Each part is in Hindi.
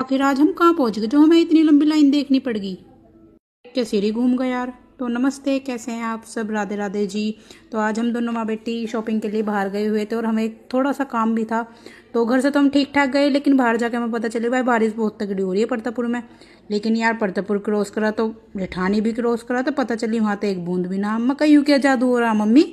आखिर आज हम कहाँ पहुँच गए जो हमें इतनी लंबी लाइन देखनी पड़ गई। क्या सिर ही घूम गया यार। तो नमस्ते, कैसे हैं आप सब? राधे राधे जी। तो आज हम दोनों माँ बेटी शॉपिंग के लिए बाहर गए हुए थे और हमें थोड़ा सा काम भी था। तो घर से तो हम ठीक ठाक गए, लेकिन बाहर जाके हमें पता चले भाई बारिश बहुत तगड़ी हो रही है परतापुर में। लेकिन यार परतापुर क्रॉस करा तो जेठानी भी क्रॉस करा तो पता चली वहाँ तो एक बूंद भी ना। मैं कहीं क्या जादू हो रहा मम्मी?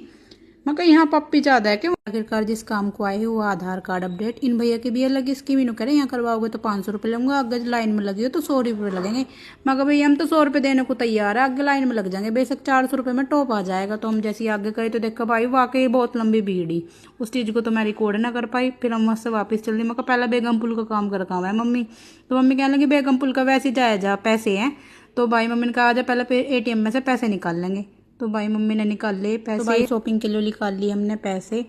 मैं कहीं यहाँ पप्पी ज़्यादा है क्यों? आखिरकार जिस काम को आए हैं वो आधार कार्ड अपडेट। इन भैया की भी अलग स्कीम इन्हों करें, यहाँ करवाओगे तो 500 रुपये लूँगा, अगर लाइन में लगी हो तो 100 रुपये लगेंगे। मैं कहा भैया हम तो 100 रुपये देने को तैयार है, आगे लाइन में लग जाएंगे, बेशक 400 रुपये में टॉप आ जाएगा। तो हम जैसे ही आगे गए तो देखा भाई वाकई बहुत लंबी भीड़ ही। उस चीज़ को तो मैं रिकॉर्ड ना कर पाई। फिर हम वहाँ से वापस चल दी। मैं कहा पहला बेगम पुल का काम कर हुआ है मम्मी। तो मम्मी कहने लगी बेगम पुल का वैसे जाया जा पैसे हैं। तो भाई मम्मी ने कहा आ जा पहले ATM में से पैसे निकाल लेंगे। तो भाई मम्मी ने निकाल लिए पैसे। तो भाई शॉपिंग के लिए निकाल लिए हमने पैसे।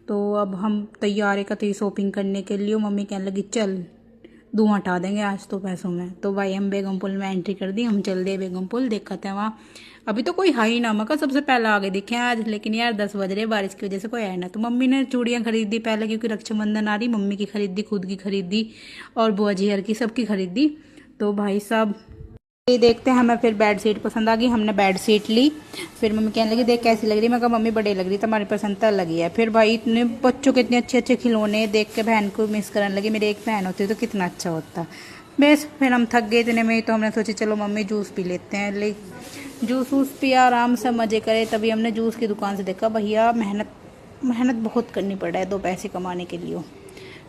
तो अब हम तैयार है शॉपिंग करने के लिए। मम्मी कहने लगी चल धुआं हटा देंगे आज तो पैसों में। तो भाई हम बेगम पुल में एंट्री कर दी। हम चल दिए बेगम पुल। देखा था वहाँ अभी तो कोई है ही ना। मगर सबसे पहले आगे दिखे आज, लेकिन यार 10 बज रहे, बारिश की वजह से कोई आया ना। तो मम्मी ने चूड़ियाँ खरीदी पहले, क्योंकि रक्षाबंधन आ रही। मम्मी की खरीदी, खुद की खरीदी और बुआ जी हर की सबकी खरीदी। तो भाई साहब ये देखते हैं, हमें फिर बेड शीट पसंद आ गई, हमने बेड शीट ली। फिर मम्मी कहने लगी देख कैसी लग रही। मैं कहा मम्मी बड़ी लग रही, तुम्हारी पसंद तो लगी है। फिर भाई इतने बच्चों के इतने अच्छे अच्छे खिलौने देख के बहन को मिस करने लगी। मेरी एक बहन होती तो कितना अच्छा होता। बस फिर हम थक गए इतने में, तो हमने सोची चलो मम्मी जूस पी लेते हैं। ले जूस वूस पिया, आराम से मज़े करे। तभी हमने जूस की दुकान से देखा भैया मेहनत मेहनत बहुत करनी पड़ रहा है 2 पैसे कमाने के लिए।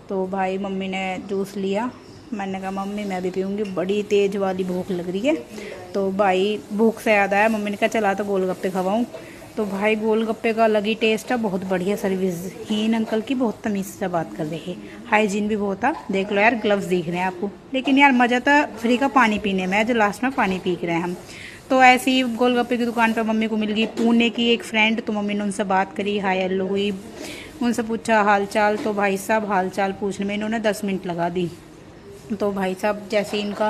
तो भाई मम्मी ने जूस लिया। मैंने कहा मम्मी मैं भी पीऊँगी, बड़ी तेज़ वाली भूख लग रही है। तो भाई भूख से याद आया, मम्मी ने कहा चला तो गोलगप्पे खवाऊँ। तो भाई गोलगप्पे का अलग ही टेस्ट है, बहुत बढ़िया सर्विस। हीन अंकल की बहुत तमीज़ से बात कर रहे हैं, हाइजीन भी बहुत है। देख लो यार ग्लव्स दिख रहे हैं आपको। लेकिन यार मज़ा तो फ्री का पानी पीने में है, जो लास्ट में पानी पी रहे हैं हम। तो ऐसे ही गोलगप्पे की दुकान पर मम्मी को मिल गई पुणे की एक फ्रेंड। तो मम्मी ने उनसे बात करी, हाय हेलो हुई, उनसे पूछा हाल चाल। तो भाई साहब हाल चाल पूछने में इन्होंने 10 मिनट लगा दी। तो भाई साहब जैसे इनका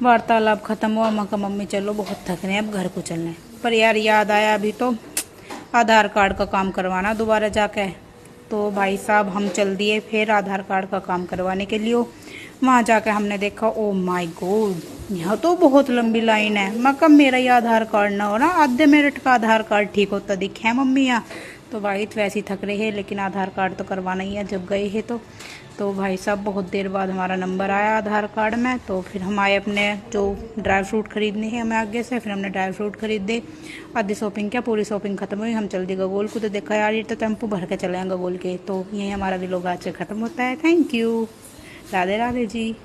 वार्तालाप ख़त्म हुआ, मैं कहा मम्मी चलो बहुत थक रहे हैं अब घर को चलना है। पर यार याद आया अभी तो आधार कार्ड का काम करवाना दोबारा जाके। तो भाई साहब हम चल दिए फिर आधार कार्ड का काम करवाने के लिए। वहाँ जाके हमने देखा ओ माय गॉड यहाँ तो बहुत लंबी लाइन है। मैं कब मेरा ही आधार कार्ड ना हो ना, आधे मिनट का आधार कार्ड ठीक होता दिखे है मम्मी यहाँ। तो भाई तो वैसे ही थक रहे हैं, लेकिन आधार कार्ड तो करवाना ही है जब गए हैं तो भाई साहब बहुत देर बाद हमारा नंबर आया आधार कार्ड में। तो फिर हम आए अपने जो ड्राई फ्रूट खरीदने हैं हमें आगे से। फिर हमने ड्राई फ्रूट खरीदे, आधी शॉपिंग क्या पूरी शॉपिंग खत्म हुई। हम चल दिए गगोल को। तो देखा यार ये तो टेम्पो भर के चले हैं गगोल के। तो यही हमारा व्लॉग आज से ख़त्म होता है। Thank you, Radhe Radhe ji.